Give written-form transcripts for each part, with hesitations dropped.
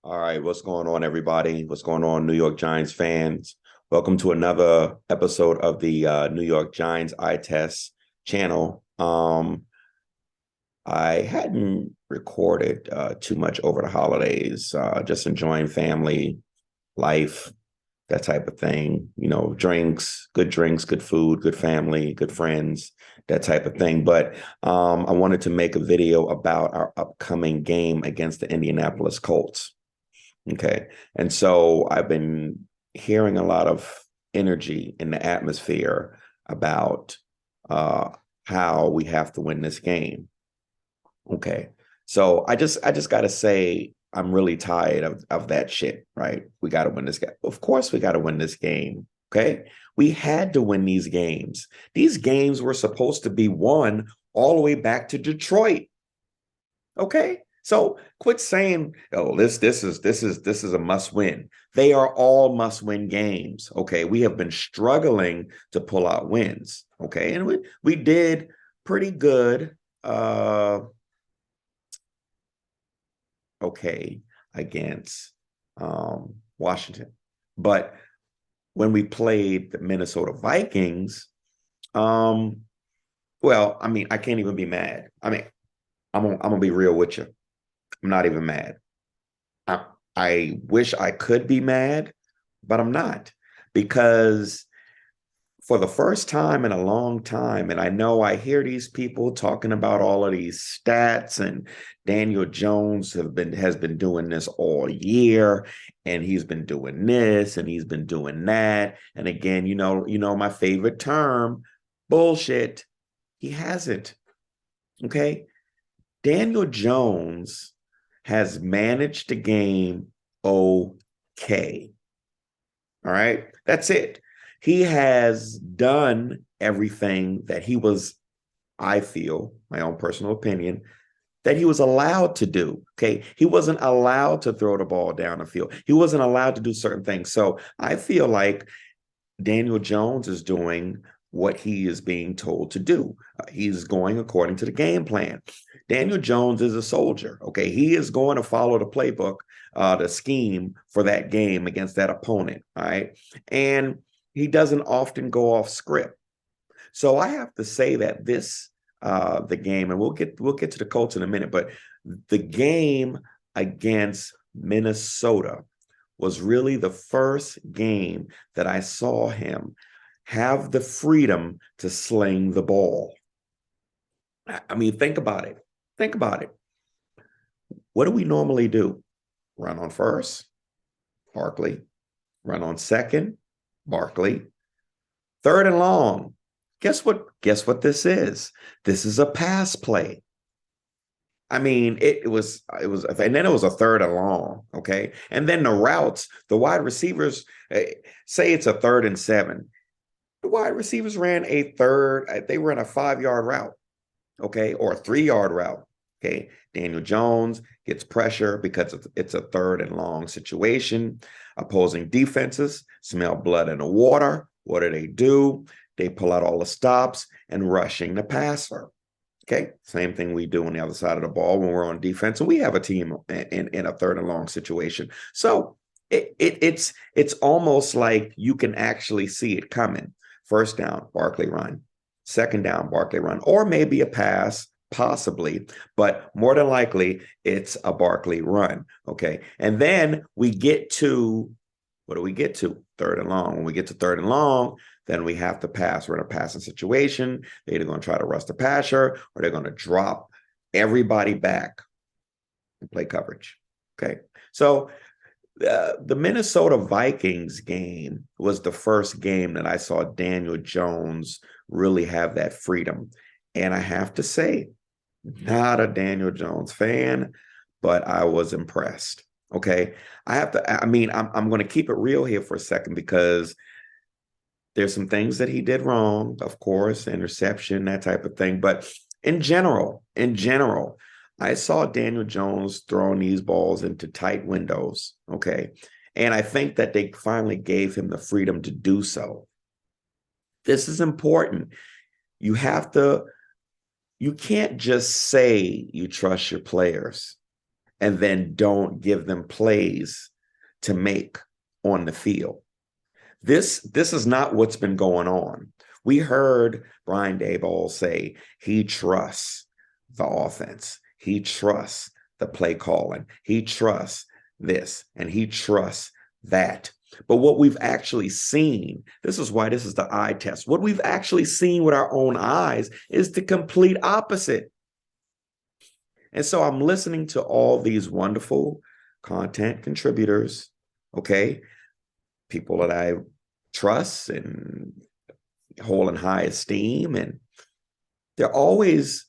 All right, what's going on, everybody? What's going on, New York Giants fans? Welcome to another episode of the New York Giants Eye Test channel. I hadn't recorded too much over the holidays, just enjoying family, life, that type of thing. You know, drinks, good food, good family, good friends, that type of thing. But I wanted to make a video about our upcoming game against the Indianapolis Colts. Okay. And so I've been hearing a lot of energy in the atmosphere about uh, how we have to win this game. Okay. So I just gotta say I'm really tired of that shit, right? We gotta win this game. Of course we gotta win this game. Okay. We had to win these games. These games were supposed to be won all the way back to Detroit. Okay. So quit saying, oh, this is a must win. They are all must win games. Okay. We have been struggling to pull out wins. Okay. And we did pretty good. Okay, against Washington. But when we played the Minnesota Vikings, um, well, I mean, I can't even be mad. I mean, I'm gonna be real with you. I'm not even mad. I, I wish I could be mad, but I'm not because for the first time in a long time, and I know I hear these people talking about all of these stats, and Daniel Jones has been doing this all year, and he's been doing this, and he's been doing that, and again, you know my favorite term, bullshit. He hasn't. Okay, Daniel Jones has managed the game okay. All right. That's it. He has done everything that he was, I feel, my own personal opinion, that he was allowed to do. Okay. He wasn't allowed to throw the ball down the field. He wasn't allowed to do certain things. So I feel like Daniel Jones is doing what he is being told to do. He's going according to the game plan. Daniel Jones is a soldier. Okay. He is going to follow the playbook, the scheme for that game against that opponent. All right. And he doesn't often go off script. So I have to say that the game, and we'll get to the Colts in a minute, but the game against Minnesota was really the first game that I saw him have the freedom to sling the ball. I mean, think about it. Think about it. What do we normally do? Run on first, Barkley. Run on second, Barkley. Third and long. Guess what? Guess what this is? This is a pass play. I mean, and then it was a third and long. Okay. And then the routes, the wide receivers, say it's a 3rd and 7. The wide receivers ran they ran a 5-yard route. Okay. Or a 3-yard route. Okay. Daniel Jones gets pressure because it's a third and long situation. Opposing defenses smell blood in the water. What do? They pull out all the stops and rushing the passer. Okay, same thing we do on the other side of the ball when we're on defense, and we have a team in a third and long situation. So it's almost like you can actually see it coming. First down, Barkley run. Second down, Barkley run, or maybe a pass, possibly, but more than likely it's a Barkley run. Okay, and then we get to what do we get to? Third and long. When we get to third and long, then we have to pass. We're in a passing situation. They're either going to try to rush the passer or they're going to drop everybody back and play coverage. Okay. So the Minnesota Vikings game was the first game that I saw Daniel Jones really have that freedom. And I have to say, not a Daniel Jones fan, but I was impressed. Okay. I mean, I'm going to keep it real here for a second because there's some things that he did wrong, of course, interception, that type of thing. But in general, I saw Daniel Jones throwing these balls into tight windows. Okay. And I think that they finally gave him the freedom to do so. This is important. You have to, you can't just say you trust your players and then don't give them plays to make on the field. This is not what's been going on. We heard Brian Daboll say he trusts the offense. He trusts the play calling. He trusts this and he trusts that. But what we've actually seen, this is why this is the eye test. What we've actually seen with our own eyes is the complete opposite. And so I'm listening to all these wonderful content contributors, okay? People that I trust and hold in high esteem, and they're always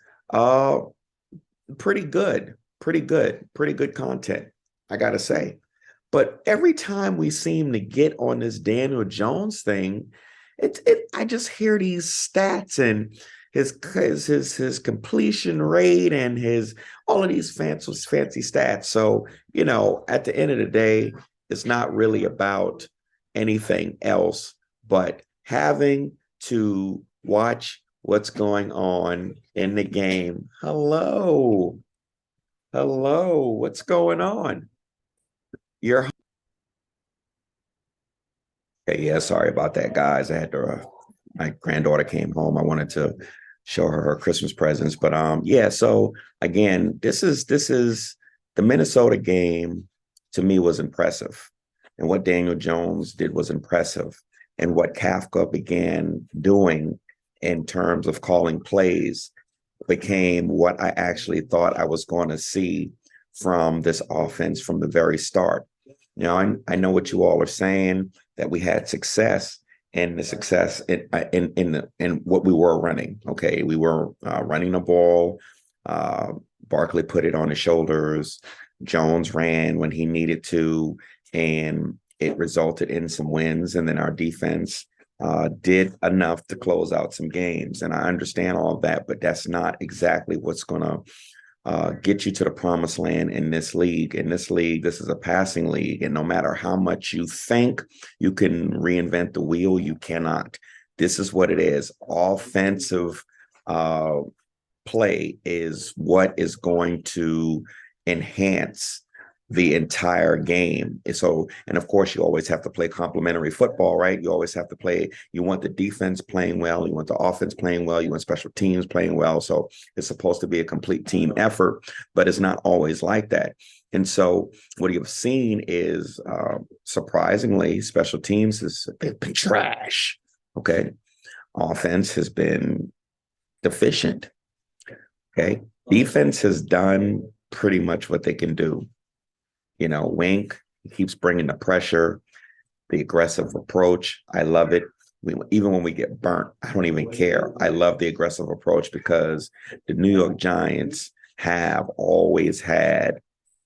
pretty good content, I gotta say. But every time we seem to get on this Daniel Jones thing, I just hear these stats and his completion rate and his all of these fancy stats. So, at the end of the day, it's not really about anything else but having to watch what's going on in the game. Hello, what's going on? You're okay, yeah, sorry about that, guys. I had to my granddaughter came home. I wanted to show her Christmas presents. But yeah, so again, this is the Minnesota game to me was impressive. And what Daniel Jones did was impressive. And what Kafka began doing in terms of calling plays became what I actually thought I was going to see from this offense from the very start. I know what you all are saying, that we had success and the success in what we were running. Okay, we were running the ball. Barkley put it on his shoulders. Jones ran when he needed to, and it resulted in some wins. And then our defense did enough to close out some games. And I understand all of that, but that's not exactly what's going to get you to the promised land in this league. In this league, this is a passing league. And no matter how much you think you can reinvent the wheel, you cannot. This is what it is. Offensive play is what is going to enhance the entire game. So, and of course, you always have to play complementary football, right? You always have to play, you want the defense playing well, you want the offense playing well, you want special teams playing well. So it's supposed to be a complete team effort, but it's not always like that. And so what you've seen is, surprisingly, special teams has been trash. Okay. Offense has been deficient. Okay. Defense has done pretty much what they can do. Wink keeps bringing the pressure, the aggressive approach. I love it. Even when we get burnt, I don't even care. I love the aggressive approach because the New York Giants have always had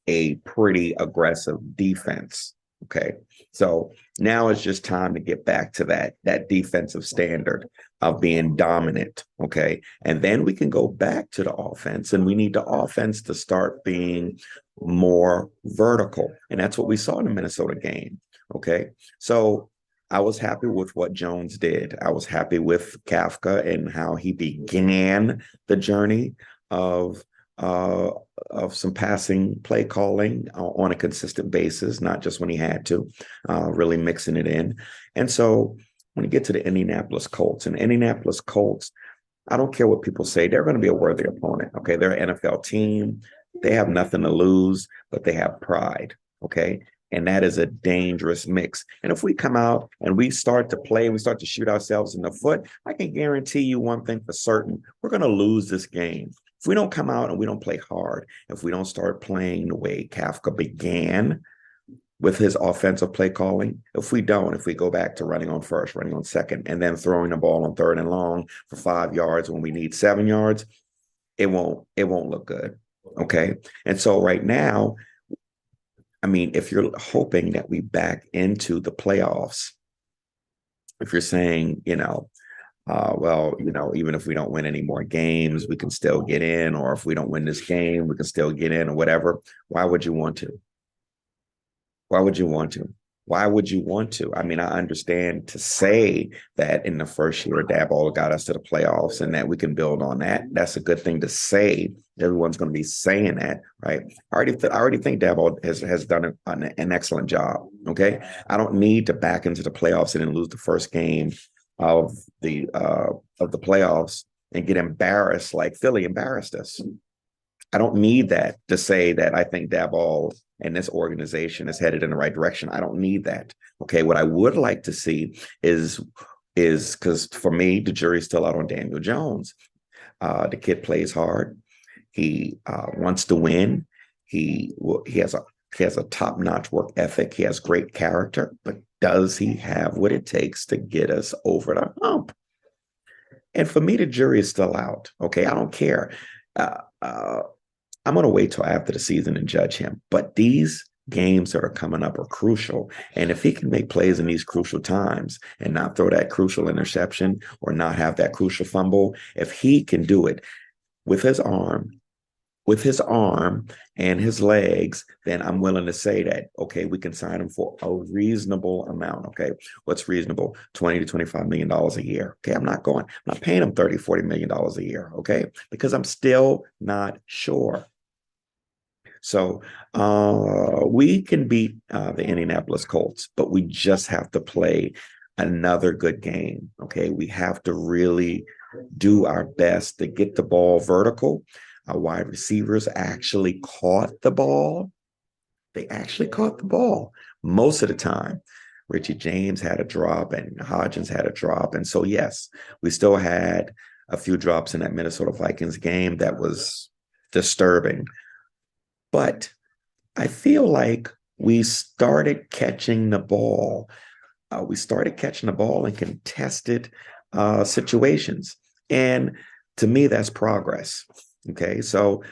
a pretty aggressive defense. Okay. So now it's just time to get back to that defensive standard of being dominant. Okay. And then we can go back to the offense, and we need the offense to start being more vertical. And that's what we saw in the Minnesota game. Okay. So I was happy with what Jones did. I was happy with Kafka and how he began the journey of some passing play calling on a consistent basis, not just when he had to, really mixing it in. And so when you get to the Indianapolis Colts, I don't care what people say, they're going to be a worthy opponent. Okay. They're an NFL team. They have nothing to lose, but they have pride. Okay. And that is a dangerous mix. And if we come out and we start to play and we start to shoot ourselves in the foot, I can guarantee you one thing for certain: we're going to lose this game. If we don't come out and we don't play hard, if we don't start playing the way Kafka began with his offensive play calling, if we go back to running on first, running on second, and then throwing the ball on third and long for 5 yards when we need 7 yards, it won't look good. Okay. And so right now, I mean, if you're hoping that we back into the playoffs, if you're saying, even if we don't win any more games, we can still get in, or if we don't win this game, we can still get in, or whatever. Why would you want to? Why would you want to? Why would you want to? I mean, I understand to say that in the first year, Daboll got us to the playoffs and that we can build on that. That's a good thing to say. Everyone's going to be saying that, right? I already think Daboll has done an excellent job. Okay, I don't need to back into the playoffs and then lose the first game of the playoffs and get embarrassed like Philly embarrassed us. I don't need that to say that I think Daboll and this organization is headed in the right direction. I don't need that. Okay. What I would like to see is because for me, the jury's still out on Daniel Jones. The kid plays hard. He wants to win. He has a top-notch work ethic. He has great character, but does he have what it takes to get us over the hump? And for me, the jury is still out. Okay. I don't care. Uh, uh, I'm going to wait till after the season and judge him. But these games that are coming up are crucial. And if he can make plays in these crucial times and not throw that crucial interception or not have that crucial fumble, if he can do it with his arm, and his legs, then I'm willing to say that, okay, we can sign him for a reasonable amount. Okay. What's reasonable? $20 to $25 million a year. Okay. I'm not paying him $30, $40 million a year. Okay. Because I'm still not sure. So we can beat the Indianapolis Colts, but we just have to play another good game. Okay. We have to really do our best to get the ball vertical. Our wide receivers actually caught the ball. They actually caught the ball most of the time. Richie James had a drop and Hodgins had a drop. And so, yes, we still had a few drops in that Minnesota Vikings game that was disturbing. But I feel like we started catching the ball. We started catching the ball in contested situations. And to me, that's progress. Okay, so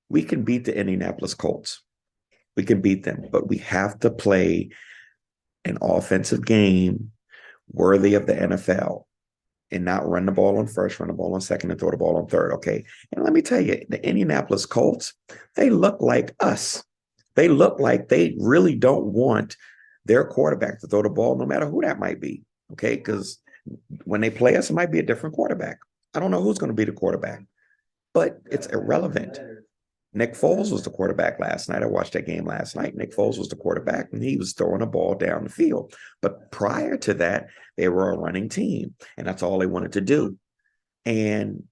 we can beat the Indianapolis Colts. We can beat them, but we have to play an offensive game worthy of the NFL and not run the ball on first, run the ball on second, and throw the ball on third. Okay, and let me tell you, the Indianapolis Colts, they look like us. They look like they really don't want their quarterback to throw the ball, no matter who that might be. Okay, because when they play us, it might be a different quarterback. I don't know who's going to be the quarterback. But it's irrelevant. Nick Foles was the quarterback last night. I watched that game last night. Nick Foles was the quarterback, and he was throwing a ball down the field. But prior to that, they were a running team, and that's all they wanted to do. And,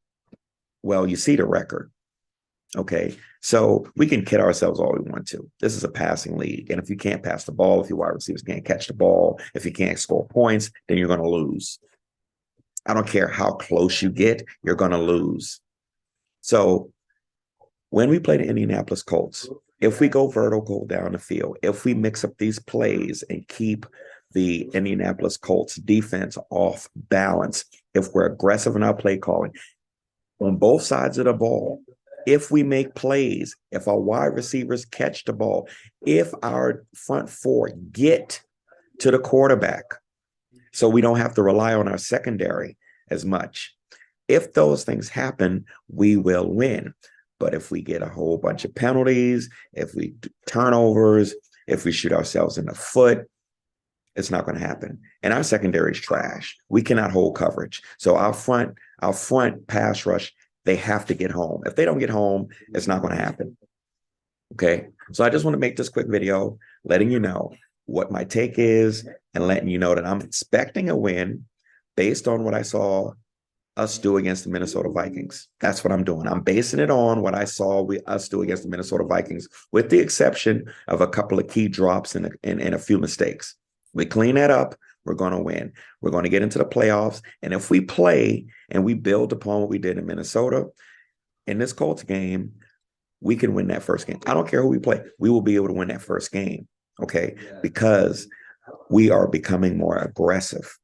well, you see the record. Okay, so we can kid ourselves all we want to. This is a passing league. And if you can't pass the ball, if your wide receivers can't catch the ball, if you can't score points, then you're going to lose. I don't care how close you get, you're going to lose. So when we play the Indianapolis Colts, if we go vertical down the field, if we mix up these plays and keep the Indianapolis Colts defense off balance, if we're aggressive in our play calling on both sides of the ball, if we make plays, if our wide receivers catch the ball, if our front four get to the quarterback, so we don't have to rely on our secondary as much. If those things happen, we will win. But if we get a whole bunch of penalties, if we do turnovers, if we shoot ourselves in the foot, it's not going to happen. And our secondary is trash. We cannot hold coverage. So our front pass rush, they have to get home. If they don't get home, it's not going to happen. Okay. So I just want to make this quick video, letting you know what my take is and letting you know that I'm expecting a win based on what I saw us do against the Minnesota Vikings. That's what I'm doing. I'm basing it on what I saw us do against the Minnesota Vikings, with the exception of a couple of key drops and a few mistakes. We clean that up, we're going to win. We're going to get into the playoffs. And if we play and we build upon what we did in Minnesota, in this Colts game, we can win that first game. I don't care who we play. We will be able to win that first game, okay? Because we are becoming more aggressive.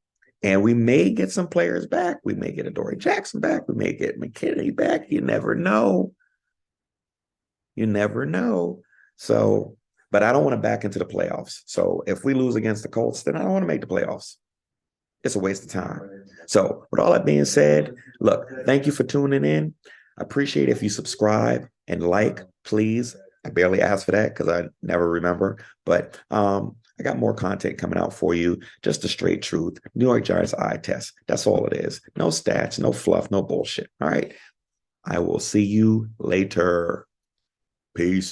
And we may get some players back. We may get Adoree Jackson back. We may get McKinney back. You never know. You never know. So, but I don't want to back into the playoffs. So if we lose against the Colts, then I don't want to make the playoffs. It's a waste of time. So with all that being said, look, thank you for tuning in. I appreciate if you subscribe and like, please. I barely ask for that because I never remember. But I got more content coming out for you. Just the straight truth. New York Giants eye test. That's all it is. No stats, no fluff, no bullshit. All right. I will see you later. Peace.